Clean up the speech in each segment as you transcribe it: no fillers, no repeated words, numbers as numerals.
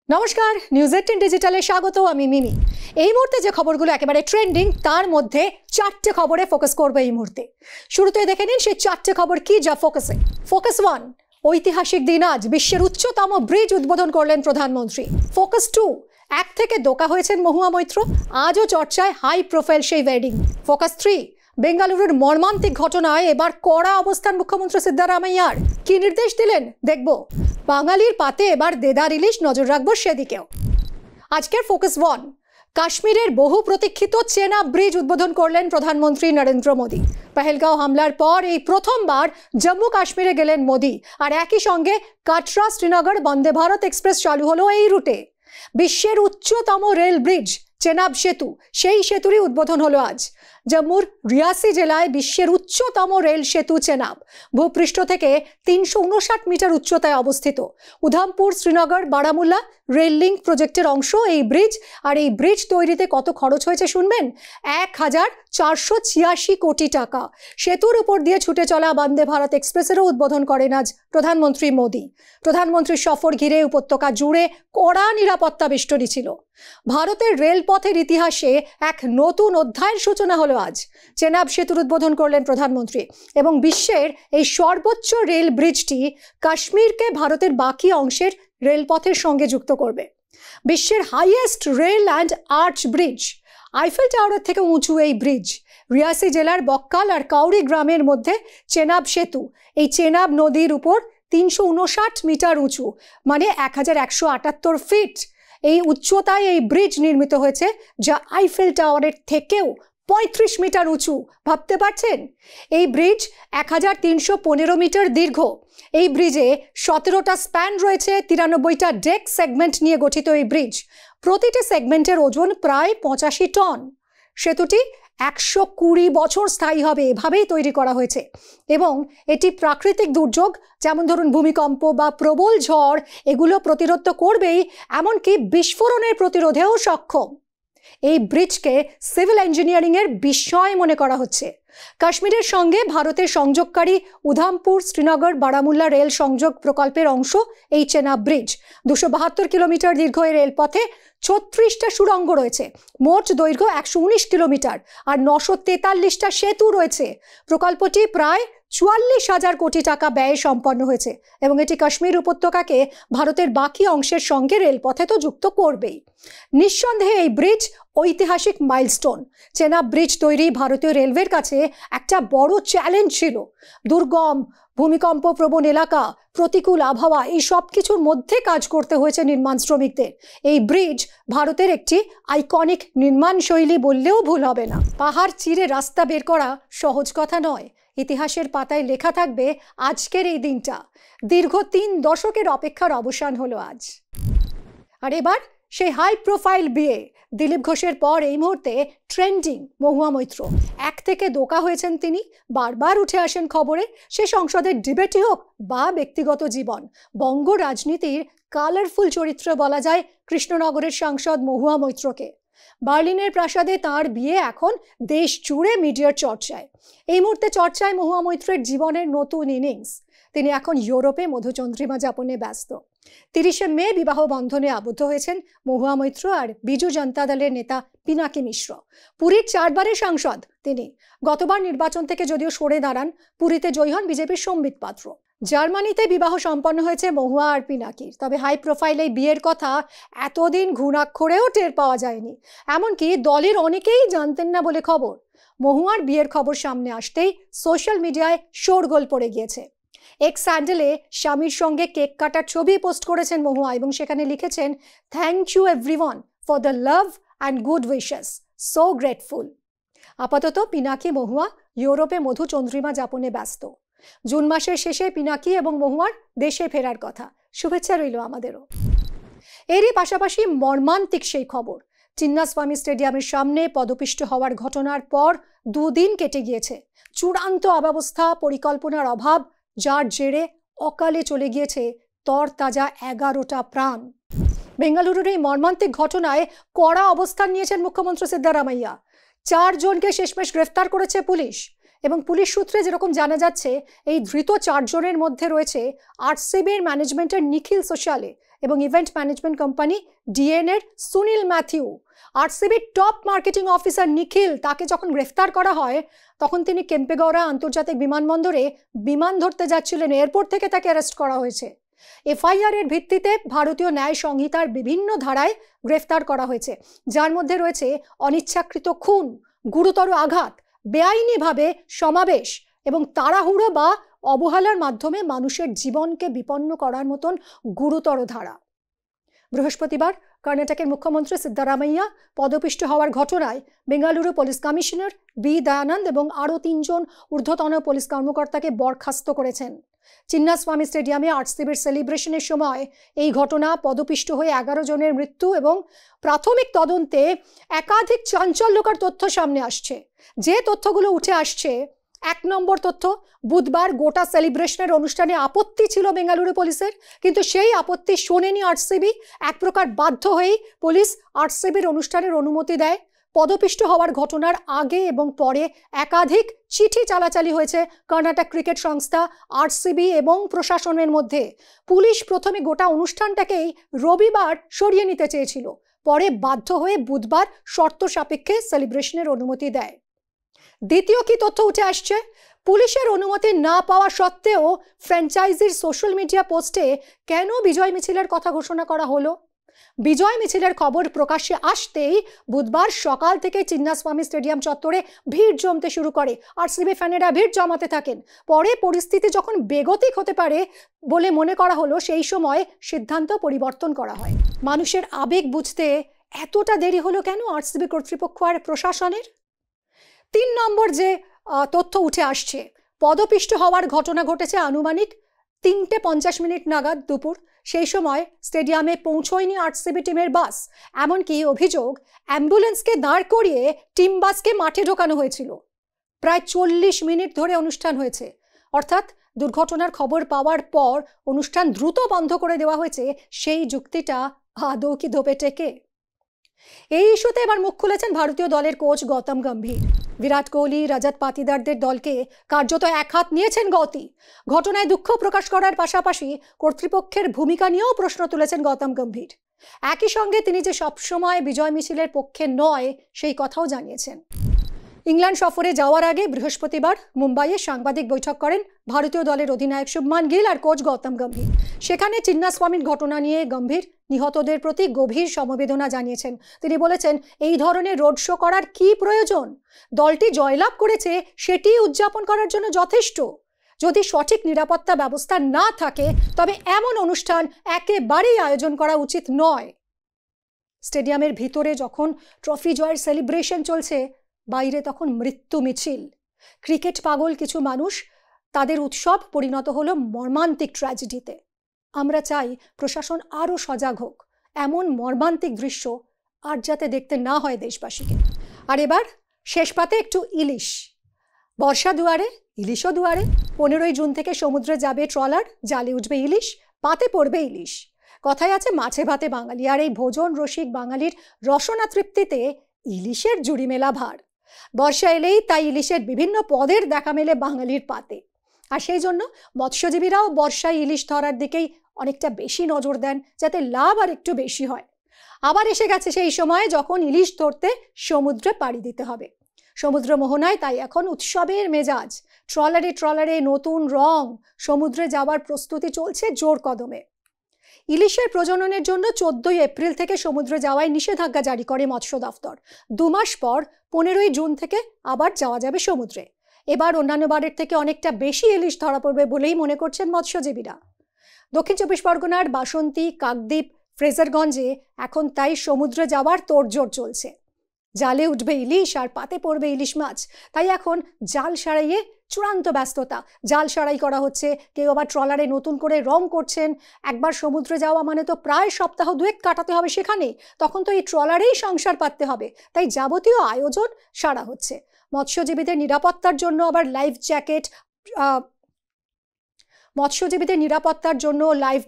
নমস্কার, নিউজ 18 ডিজিটালে স্বাগত। আমি মিমি। এই মুহূর্তে যে খবরগুলো একেবারে ট্রেন্ডিং তার মধ্যে চারটে খবরে ফোকাস করবে এই মুহূর্তে। শুরুতে দেখে নিন সেই চারটে খবর কি যা ফোকাসে। ফোকাস 1, ঐতিহাসিক দিন আজ, বিশ্বের উচ্চতম ব্রিজ উদ্বোধন করলেন প্রধানমন্ত্রী। ফোকাস 2, এক থেকে দোকা হয়েছেন মহুয়া মৈত্র, আজও চর্চায় হাই প্রোফাইল সেই ওয়েডিং। ফোকাস 3, বেঙ্গালুরুর মর্মান্তিক ঘটনায় এবার কড়া অবস্থান মুখ্যমন্ত্রী সিদ্ধারামাইয়ার, কি নির্দেশ দিলেন দেখব। বাঙালির পাতে এবার দেদার ইলিশ, নজর রাখবো সেদিকেও। আজকের ফোকাস 1, কাশ্মীরের বহু প্রতীক্ষিত চেনাব ব্রিজ উদ্বোধন করলেন প্রধানমন্ত্রী নরেন্দ্র মোদী। পহেলগাঁও হামলার পর এই প্রথমবার জম্মু কাশ্মীরে গেলেন মোদী, আর একই সঙ্গে কাটরা শ্রীনগর বন্দে ভারত এক্সপ্রেস চালু হলো এই রুটে। বিশ্বের উচ্চতম রেল ব্রিজ চেনাব সেতু, সেই সেতুরই উদ্বোধন হলো আজ। জম্মুর রিয়াসি জেলায় বিশ্বের উচ্চতম রেল সেতু চেনাব ভূপৃষ্ঠ থেকে 359 মিটার উচ্চতায় অবস্থিত। উধামপুর শ্রীনগর বারামুল্লা রেল লিঙ্ক প্রজেক্টের অংশ এই ব্রিজ। আর এই ব্রিজ তৈরিতে কত খরচ হয়েছে শুনবেন, 1486 কোটি টাকা। সেতুর উপর দিয়ে ছুটে চলা বন্দে ভারত এক্সপ্রেসেরও উদ্বোধন করেন আজ প্রধানমন্ত্রী মোদী। প্রধানমন্ত্রীর সফর ঘিরে উপত্যকা জুড়ে কড়া নিরাপত্তা বেষ্টনী ছিল। ভারতের রেলপথের ইতিহাসে এক নতুন অধ্যায়ের সূচনা হলো আজ। চেনাব সেতুর উদ্বোধন করলেন প্রধানমন্ত্রী, এবং বিশ্বের এই সর্বোচ্চ রেল ব্রিজটি কাশ্মীরকে ভারতের বাকি অংশের রেলপথের সঙ্গে যুক্ত করবে। বিশ্বের highest rail and arch bridge, Eiffel টাওয়ারের থেকে উঁচু এই ব্রিজ। রিয়াসি জেলার বক্কাল আর কাউরি গ্রামের মধ্যে চেনাব সেতু, এই চেনাব নদীর উপর 359 মিটার উঁচু, মানে 1178 ফিট এই উচ্চতায় এই ব্রিজ নির্মিত হয়েছে, যা আইফেল টাওয়ারের থেকেও 35 মিটার উঁচু। ভাবতে পারছেন? এই ব্রিজ 1315 মিটার দীর্ঘ। এই ব্রিজে 17টা স্প্যান রয়েছে, 93টা ডেক সেগমেন্ট নিয়ে গঠিত এই ব্রিজ। প্রতিটি সেগমেন্টের ওজন প্রায় 85 টন। সেতুটি 120 বছর স্থায়ী হবে, এভাবেই তৈরি করা হয়েছে। এবং এটি প্রাকৃতিক দুর্যোগ, যেমন ধরুন ভূমিকম্প বা প্রবল ঝড়, এগুলো প্রতিরোধ তো করবেই, এমনকি বিস্ফোরণের প্রতিরোধেও সক্ষম। এই ব্রিজকে সিভিল ইঞ্জিনিয়ারিংয়ের বিষয় মনে করা হচ্ছে। কাশ্মীরের সঙ্গে ভারতের সংযোগকারী উধামপুর শ্রীনগর বারামুল্লা রেল সংযোগ প্রকল্পের অংশ এই চেনাব ব্রিজ। 272 কিলোমিটার দীর্ঘ এই রেলপথে 36টা সুড়ঙ্গ রয়েছে। মোট দৈর্ঘ্য 119 কিলোমিটার আর 943টা সেতু রয়েছে। প্রকল্পটি প্রায় 44,000 কোটি টাকা ব্যয়ে সম্পন্ন হয়েছে, এবং এটি কাশ্মীর উপত্যকাকে ভারতের বাকি অংশের সঙ্গে রেলপথে তো যুক্ত করবেই। নিঃসন্দেহে এই ব্রিজ ঐতিহাসিক মাইলস্টোন। চেনাব ব্রিজ তৈরি ভারতীয় রেলওয়ের কাছে একটা বড় চ্যালেঞ্জ ছিল। দুর্গম, ভূমিকম্প প্রবণ এলাকা, প্রতিকূল আবহাওয়া, এই সব কিছুর মধ্যে কাজ করতে হয়েছে নির্মাণ শ্রমিকদের। এই ব্রিজ ভারতের একটি আইকনিক নির্মাণ শৈলী বললেও ভুল হবে না। পাহাড় চিরে রাস্তা বের করা সহজ কথা নয়। ইতিহাসের পাতায় লেখা থাকবে আজকের এই দিনটা। দীর্ঘ 3 দশকের অপেক্ষার অবসান হলো আজ। আর এবার সেই হাই প্রোফাইল বিয়ে। দিলীপ ঘোষের পর এই মুহূর্তে ট্রেন্ডিং মহুয়া মৈত্র। এক থেকে দোকা হয়েছেন তিনি, বারবার উঠে আসেন খবরে। সে সংসদের ডিবেটই হোক বা ব্যক্তিগত জীবন, বঙ্গ রাজনীতির কালারফুল চরিত্র বলা যায় কৃষ্ণনগরের সাংসদ মহুয়া মৈত্রকে। বার্লিনের প্রাসাদে তাঁর বিয়ে এখন দেশ জুড়ে মিডিয়ার চর্চায়। এই মুহূর্তে চর্চায় মহুয়া মৈত্রের জীবনের নতুন ইনিংস। তিনি এখন ইউরোপে মধুচন্দ্রিমা যাপনে ব্যস্ত। 30শে মে বিবাহ বন্ধনে আবদ্ধ হয়েছেন মহুয়া মৈত্র আর বিজু জনতা দলের নেতা পিনাকি মিশ্র। পুরীর 4 বারের সাংসদ তিনি। গতবার নির্বাচন থেকে যদিও সরে দাঁড়ান, পুরীতে জয়ী হন বিজেপির সম্বিত পাত্র। জার্মানিতে বিবাহ সম্পন্ন হয়েছে মহুয়া আর পিনাকির। তবে হাই প্রোফাইল এই বিয়ের কথা এতদিন ঘুণাক্ষরেও টের পাওয়া যায়নি। এমনকি দলের অনেকেই জানতেন না বলে খবর। মহুয়ার বিয়ের খবর সামনে আসতেই সোশ্যাল মিডিয়ায় শোরগোল পড়ে গিয়েছে। এক্স স্যান্ডেলে স্বামীর সঙ্গে কেক কাটার ছবি পোস্ট করেছেন মহুয়া, এবং সেখানে লিখেছেন, thank you everyone for the love and good wishes, so grateful. আপাতত পিনাকি মহুয়া ইউরোপে মধুচন্দ্রিমা যাপনে ব্যস্ত। জুন মাসের শেষে পিনাকি এবং মহুয়ার দেশে ফেরার কথা। শুভেচ্ছা রইল আমাদেরও। এরই পাশাপাশি মর্মান্তিক সেই খবর, চিন্নাস্বামী স্টেডিয়ামের সামনে পদপিষ্ট হওয়ার ঘটনার পর 2 দিন কেটে গিয়েছে। চূড়ান্ত অব্যবস্থা, পরিকল্পনার অভাব, যার জেরে অকালে চলে গিয়েছে তরতাজা 11টা প্রাণ। বেঙ্গালুরুর এই মর্মান্তিক ঘটনায় কড়া অবস্থান নিয়েছেন মুখ্যমন্ত্রী সিদ্ধারামাইয়া। 4 জনকে শেষমেশ গ্রেফতার করেছে পুলিশ। এবং পুলিশ সূত্রে যেরকম জানা যাচ্ছে, এই ধৃত 4 জনের মধ্যে রয়েছে আরসিবির ম্যানেজমেন্টের নিখিল সোশালে এবং ইভেন্ট ম্যানেজমেন্ট কোম্পানি ডিএন এর সুনীল ম্যাথিউ। আরসিবির টপ মার্কেটিং অফিসার নিখিল, তাকে যখন গ্রেফতার করা হয় তখন তিনি কেম্পেগৌড়া আন্তর্জাতিক বিমানবন্দরে বিমান ধরতে যাচ্ছিলেন, এয়ারপোর্ট থেকে তাকে অ্যারেস্ট করা হয়েছে। এফআইআর এর ভিত্তিতে ভারতীয় ন্যায় সংহিতার বিভিন্ন ধারায় গ্রেফতার করা হয়েছে, যার মধ্যে রয়েছে অনিচ্ছাকৃত খুন, গুরুতর আঘাত, বেআইনিভাবে সমাবেশ এবং তাড়াহুড়ো বা অবহেলার মাধ্যমে মানুষের জীবনকে বিপন্ন করার মতন গুরুতর ধারা। বৃহস্পতিবার কর্ণাটকের মুখ্যমন্ত্রী সিদ্ধারামাইয়া পদপিষ্ট হওয়ার ঘটনায় Bengaluru police commissioner B Dayananda এবং আরও 3 জন ঊর্ধ্বতন পুলিশ কর্মকর্তাকে বরখাস্ত করেছেন। চিন্নাস্বামী স্টেডিয়ামে আরসিবির সেলিব্রেশনের সময় এই ঘটনা, পদপিষ্ট হয়ে 11 জনের মৃত্যু এবং প্রাথমিক তদন্তে একাধিক চাঞ্চল্যকর তথ্য সামনে আসছে। যে তথ্যগুলো উঠে আসছে, 1 নম্বর তথ্য, বুধবার গোটা সেলিব্রেশনের অনুষ্ঠানে আপত্তি ছিল বেঙ্গালুরু পুলিশের, কিন্তু সেই আপত্তি শোনেনি আরসিবি। এক প্রকার বাধ্য হয়েই পুলিশ আরসিবির অনুষ্ঠানের অনুমতি দেয়। পদপিষ্ট হওয়ার ঘটনার আগে এবং পরে একাধিক চিঠি চালাচালি হয়েছে কর্ণাটক ক্রিকেট সংস্থা, আরসিবি এবং প্রশাসনের মধ্যে। পুলিশ প্রথমে গোটা অনুষ্ঠানটাকেই রবিবার সরিয়ে নিতে চেয়েছিল, পরে বাধ্য হয়ে বুধবার শর্ত সাপেক্ষে সেলিব্রেশনের অনুমতি দেয়। দ্বিতীয় কি তথ্য উঠে আসছে, পুলিশের অনুমতি না পাওয়া সত্ত্বেও ফ্র্যাঞ্চাইজির সোশ্যাল মিডিয়া পোস্টে কেন বিজয় মিছিলের কথা ঘোষণা করা হলো? বিজয় মিছিলের খবর প্রকাশ্যে আসতেই বুধবার সকাল থেকে চিন্নাস্বামী স্টেডিয়াম চত্বরে ভিড় জমতে শুরু করে। আরসিবি ফ্যানেরা ভিড় জমাতে থাকেন। পরে পরিস্থিতি যখন বেগতিক হতে পারে বলে মনে করা হলো, সেই সময় সিদ্ধান্ত পরিবর্তন করা হয়। মানুষের আবেগ বুঝতে এতটা দেরি হলো কেন আরসিবি কর্তৃপক্ষ আর প্রশাসনের? 3 নম্বর যে তথ্য উঠে আসছে, পদপিষ্ট হওয়ার ঘটনা ঘটেছে আনুমানিক 3:50 নাগাদ দুপুর। সেই সময় স্টেডিয়ামে পৌঁছয়নি আরসিবি টিমের বাস। এমনকি অভিযোগ, অ্যাম্বুলেন্সকে দাঁড় করিয়ে টিম বাসকে মাঠে ঢোকানো হয়েছিল। প্রায় 40 মিনিট ধরে অনুষ্ঠান হয়েছে, অর্থাৎ দুর্ঘটনার খবর পাওয়ার পর অনুষ্ঠান দ্রুত বন্ধ করে দেওয়া হয়েছে। সেই যুক্তিটা আদৌ কি ধোপে টেকে? এই ইস্যুতে এবার মুখ খুলেছেন ভারতীয় দলের কোচ গৌতম গম্ভীর। বিরাট কোহলি, রজত পাতিদারদের দলকে কার্যত এক হাত নিয়েছেন গৌতী। ঘটনায় দুঃখ প্রকাশ করার পাশাপাশি কর্তৃপক্ষের ভূমিকা নিয়েও প্রশ্ন তুলেছেন গৌতম গম্ভীর। একই সঙ্গে তিনি যে সবসময় বিজয় মিছিলের পক্ষে নয় সেই কথাও জানিয়েছেন। ইংল্যান্ড সফরে যাওয়ার আগে বৃহস্পতিবার মুম্বাইয়ে সাংবাদিক বৈঠক করেন ভারতীয় দলের অধিনায়ক শুভমান গিল আর কোচ গৌতম গম্ভীর। সেখানে চিন্নাস্বামীর ঘটনা নিয়ে গম্ভীর নিহতদের প্রতি গভীর সমবেদনা জানিয়েছেন। তিনি বলেছেন, এই ধরনের রোড শো করার কি প্রয়োজন? দলটি জয়লাভ করেছে, সেটি উদযাপন করার জন্য যথেষ্ট। যদি সঠিক নিরাপত্তা ব্যবস্থা না থাকে তবে এমন অনুষ্ঠান একেবারেই আয়োজন করা উচিত নয়। স্টেডিয়ামের ভিতরে যখন ট্রফি জয়ের সেলিব্রেশন চলছে, বাইরে তখন মৃত্যু মিছিল। ক্রিকেট পাগল কিছু মানুষ, তাদের উৎসব পরিণত হলো মর্মান্তিক ট্র্যাজেডিতে। আমরা চাই প্রশাসন আরও সজাগ হোক, এমন মর্মান্তিক দৃশ্য আর যাতে দেখতে না হয় দেশবাসীকে। আর এবার শেষ পাতে একটু ইলিশ। বর্ষা দুয়ারে, ইলিশও দুয়ারে। 15ই জুন থেকে সমুদ্রে যাবে ট্রলার, জালে উঠবে ইলিশ, পাতে পড়বে ইলিশ। কথায় আছে মাছে ভাতে বাঙালি, আর এই ভোজন রসিক বাঙালির রসনা তৃপ্তিতে ইলিশের জুড়ি মেলা ভার। বর্ষা এলেই তাই ইলিশের বিভিন্ন পদের দেখা মেলে বাঙালির পাতে। আর সেই জন্য মৎস্যজীবীরাও বর্ষায় ইলিশ ধরার দিকেই অনেকটা বেশি নজর দেন, যাতে লাভ আর একটু বেশি হয়। আবার এসে গেছে সেই সময় যখন ইলিশ ধরতে সমুদ্রে পাড়ি দিতে হবে। সমুদ্র মোহনায় তাই এখন উৎসবের মেজাজ। ট্রলারে ট্রলারে নতুন রং, সমুদ্রে যাওয়ার প্রস্তুতি চলছে জোর কদমে। ইলিশের প্রজননের জন্য 14ই এপ্রিল থেকে সমুদ্রে যাওয়ায় নিষেধাজ্ঞা জারি করে মৎস্য দফতর। 2 মাস পর 15ই জুন থেকে আবার যাওয়া যাবে সমুদ্রে। এবার অন্যান্য বারের থেকে অনেকটা বেশি ইলিশ ধরা পড়বে বলেই মনে করছেন মৎস্যজীবীরা। দক্ষিণ 24 পরগনার বাসন্তী, কাকদ্বীপ, ফ্রেজারগঞ্জে এখন তাই সমুদ্রে যাওয়ার তোড়জোড় চলছে। জালে উঠবে ইলিশ আর পাতে পড়বে ইলিশ মাছ। তাই এখন জাল সারাইয়ে চূড়ান্ত ব্যস্ততা। জাল সারাই করা হচ্ছে, কেউ আবার ট্রলারে নতুন করে রং করছেন। একবার সমুদ্রে যাওয়া মানে তো প্রায় সপ্তাহ 2 কাটাতে হবে সেখানে, তখন তো এই ট্রলারেই সংসার পাততে হবে। তাই যাবতীয় আয়োজন সারা হচ্ছে। মৎস্যজীবীদের নিরাপত্তার জন্য আবার লাইফ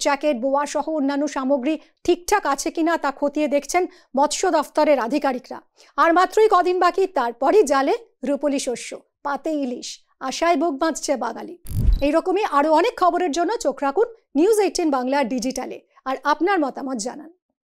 জ্যাকেট, বোয়া সহ অন্যান্য সামগ্রী ঠিকঠাক আছে কিনা তা খতিয়ে দেখছেন মৎস্য দফতরের আধিকারিকরা। আর মাত্রই কদিন বাকি, তারপরই জালে রূপলি শস্য, পাতে ইলিশ, আশায় বুক বাঁধছে বাঙালি। এইরকমই আরও অনেক খবরের জন্য চোখ রাখুন নিউজ 18 বাংলা ডিজিটালে। আর আপনার মতামত জানান।